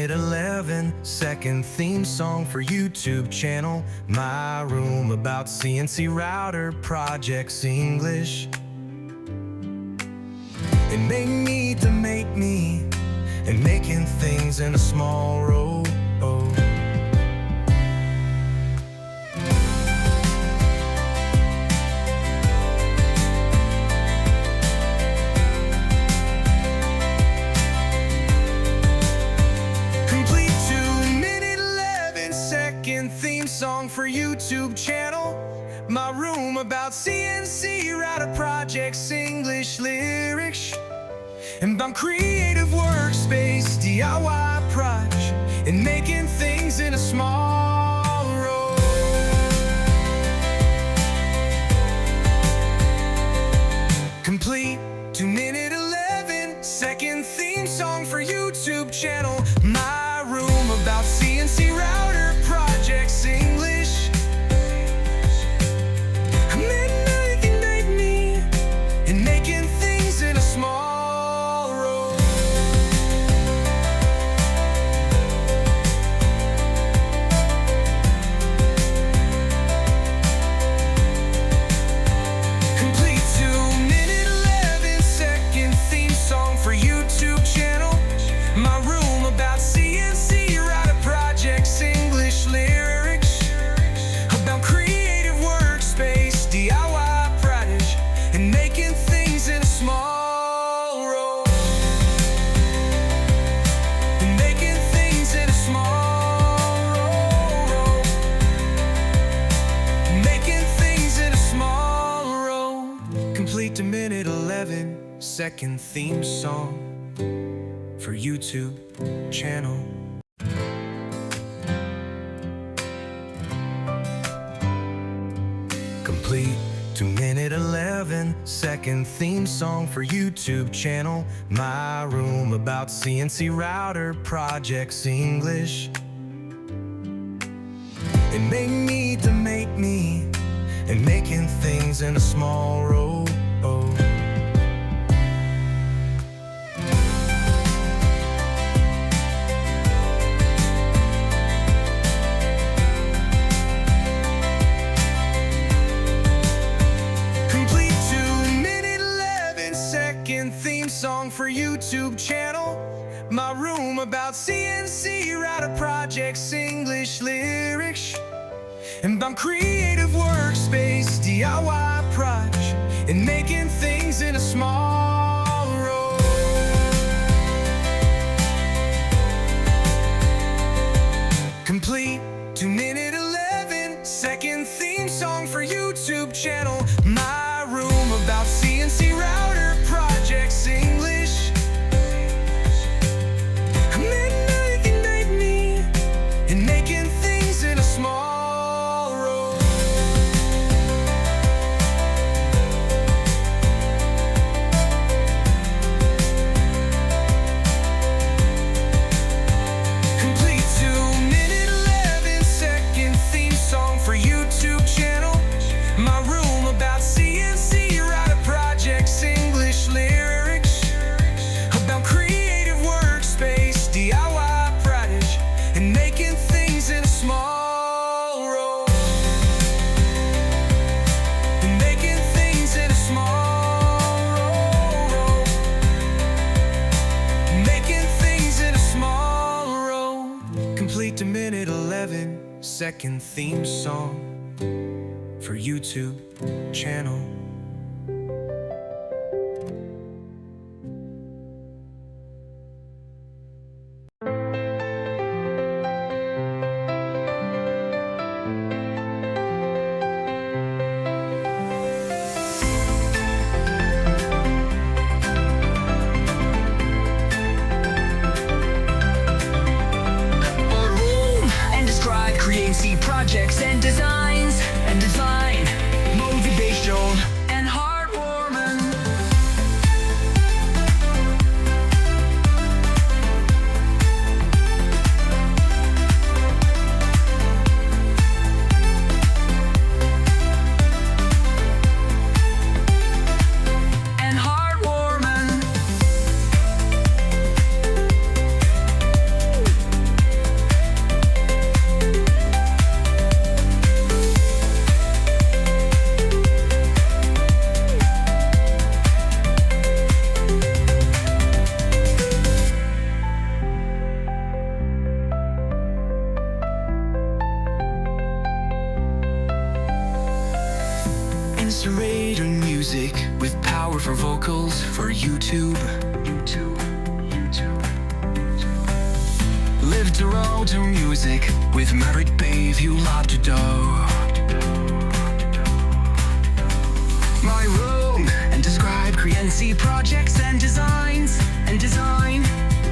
minute 11-second theme song for YouTube channel. My room about CNC router projects English. It made me to make me, and making things in a small row. Complete 2-minute 11-second theme song for YouTube channel. My room about CNC router projects English lyrics. And I'm creative workspace, DIY project, and making things in a small row. Complete 2-minute 11-second theme song for YouTube channel. My room about CNC router projects English. And making things in a small row. Complete 2-minute 11-second theme song for YouTube channel. My room about CNC router projects English lyrics. About creative workspace, DIY project, and making things in a small row. And making things in a small row. Making things in a small row. Complete 2-minute 11-second theme song for YouTube channel. Complete 2-minute 11-second theme song for YouTube channel. My room about CNC router projects English. It made me to make me, and making things in a small row. Theme song for YouTube channel. My room about CNC router projects English lyrics. And I'm creative workspace, DIY project, and making things in a small row. Complete 2-minute 11-second theme song for YouTube channel. My room about CNC router projects English. And making things in a small row. Complete 2-minute 11-second theme song for YouTube channel. My room about CNC router projects English lyrics. About creative workspace, DIY project, and making things in a small row. And making things in a small row. Making things in a small row. Complete 2-minute 11-second theme song for YouTube channel. Projects and designs and design, motivation and heartwarming. And heartwarming. Inspirator music with powerful vocals for YouTube. Live to roll to music with merit babe you love to do. My room and describe CNC projects and design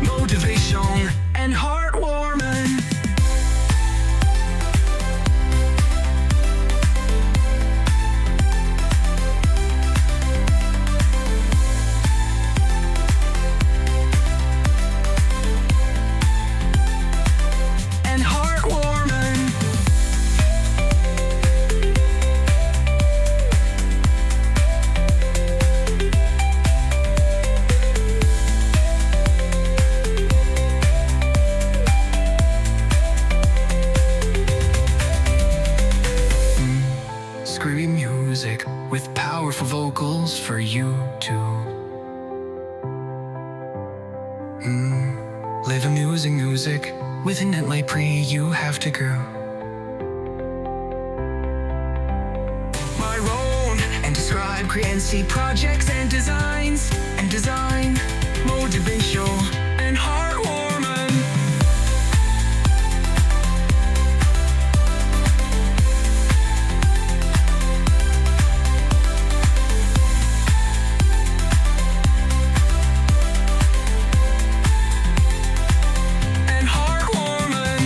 motivation and heartwarming. Screamy music with powerful vocals for you too. Live amusing music with an inlay pre you have to go. My role and describe CNC projects and design motivation and heartwarming. And heartwarming.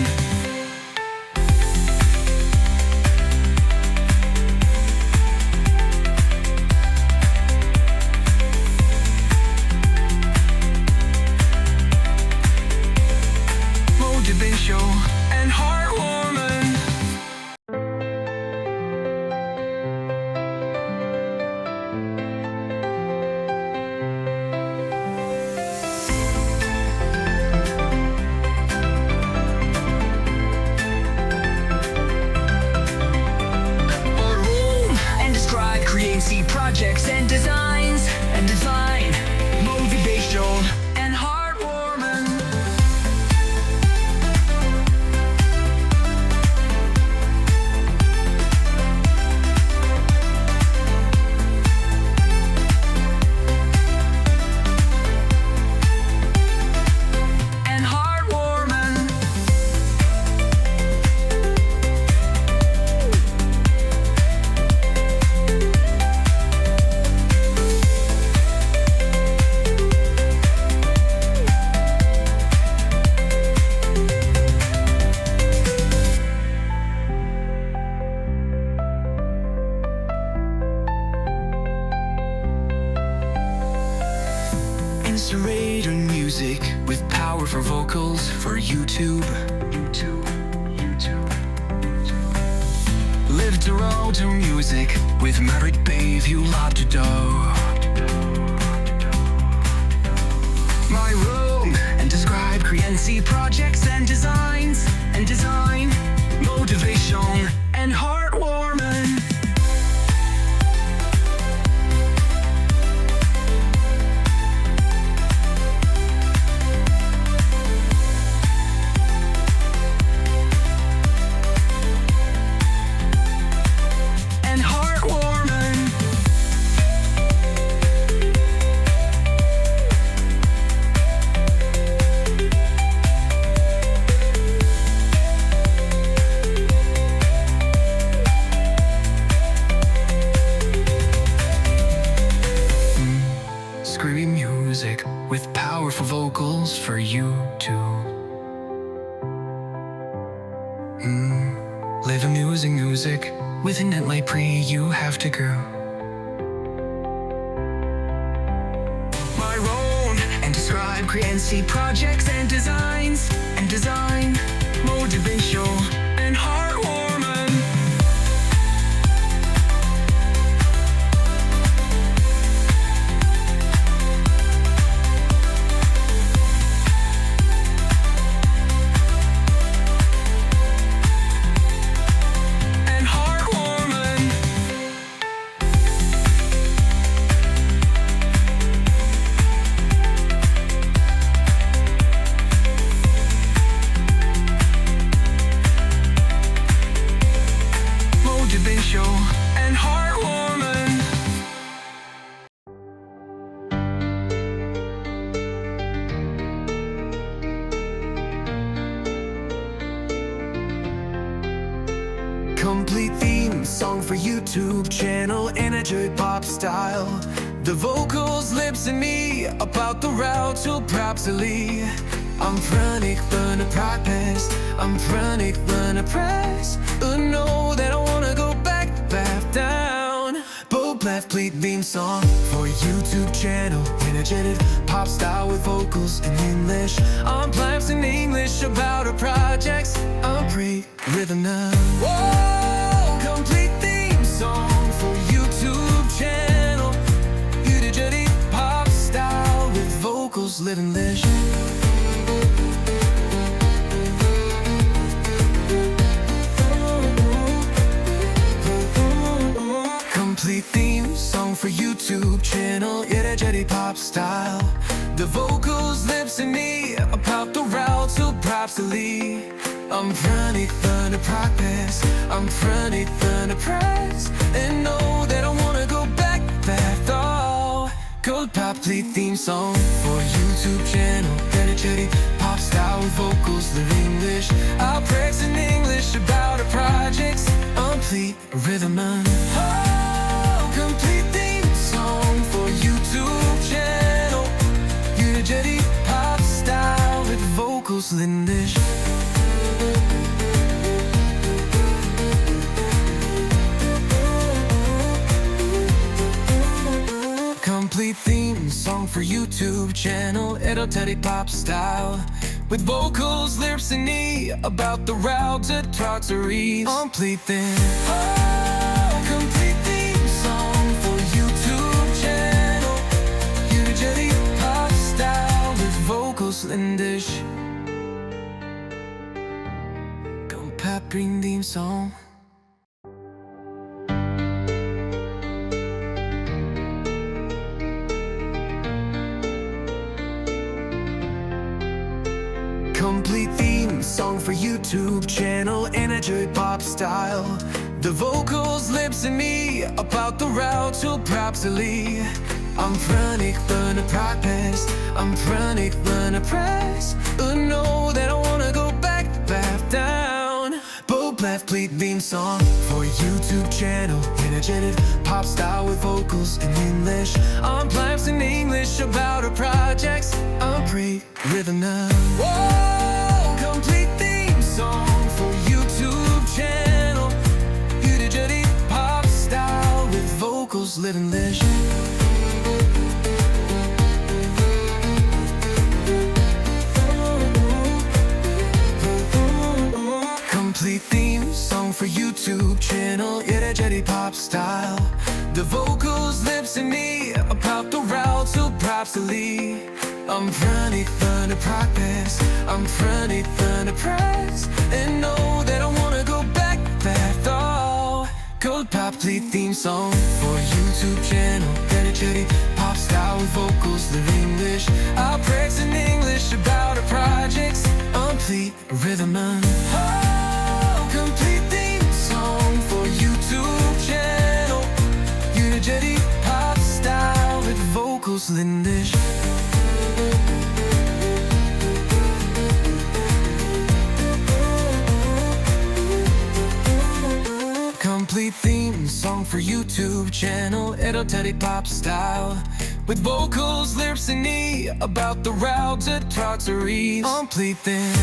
And describe CNC projects and design motivation and heartwarming. Inspirator music with powerful vocals for YouTube. Live to roll to music with merit babe you love to do. My room and describe CNC projects and design motivation and heartwarming. Screamy music with powerful vocals for you too. Live amusing music with an inlay pre you have to go. My role and describe CNC projects and design motivation and heartwarming. motivation and heartwarming. Complete theme song for YouTube channel, energetic pop style. The vocals, lips and me, about the route till Propsily. I'm frantic, burn a practice. I'm frantic, burn a press. Know that I wanna go back down. Bob left complete theme song for YouTube channel, energetic pop style with vocals in English. I'm plans in English about our projects. I'm rhythm now. Whoa, complete theme song for YouTube channel, energetic pop style with vocals live English. Complete theme song for YouTube channel, energetic pop style. The vocals, lips and me, about the route till Propsily. I'm frantic, burn to practice. I'm frantic, burn to press. And know that I wanna go back though. Gold complete theme song for YouTube channel, energetic pop style with vocals live English. I'll practice in English about our projects. Complete rhythm and complete theme song for YouTube channel, energetic pop style with vocals Lindish. Complete theme song for YouTube channel, energetic pop style with vocals, lyrics and me, about the route to Trotteries. Complete theme. Complete theme song for YouTube channel, energetic pop style with vocals Lindish. Comparing theme song. Complete theme song for YouTube channel, energetic pop style. The vocals, lips and me, about the route till Propsily. I'm frantic, burn a practice. I'm frantic, burn a press. Know that I wanna go back down. Bob left complete theme song for YouTube channel, energetic pop style with vocals in English. I'm plans in English about our projects. I'm rhythm now. Whoa, complete theme song for YouTube channel, energetic pop style with vocals live English. Complete theme song for YouTube channel, energetic pop style. The vocals, lips and me, about the route till Propsily. I'm frantic, burn to practice. I'm frantic, burn to press. And know that I wanna go back though. Gold complete theme song for YouTube channel, energetic pop style with vocals live English. I'll practice in English about our projects. Complete rhythm and complete theme song for YouTube channel, energetic pop style with vocals Lindish. Complete theme song for YouTube channel, energetic pop style with vocals, lyrics and me, about the route to Trotteries. Complete theme.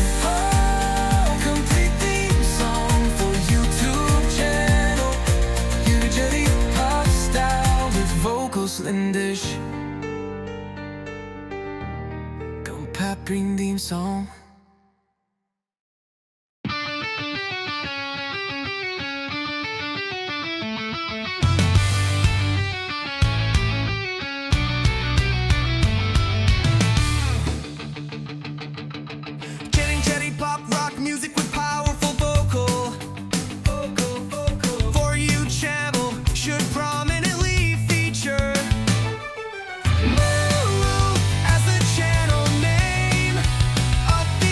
Complete theme song for YouTube channel, energetic pop style with vocals Lindish. Comparing theme song. Pop rock music with powerful vocal. For you channel should prominently feature. As the channel name, upbeat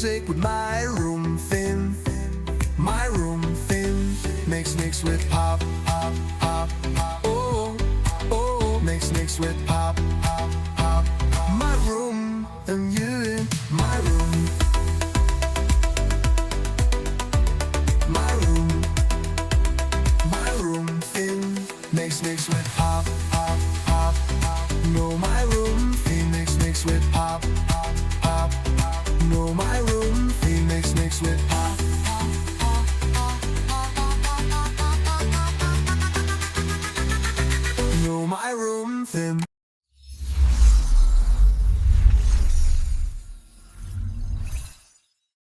music with my room thin. My room thin. Mix with pop, pop, pop, pop. Oh, oh, mix with pop, pop, pop. My room and you in my room. My room. My room thin. Mix with pop, pop, pop, pop. No, my room.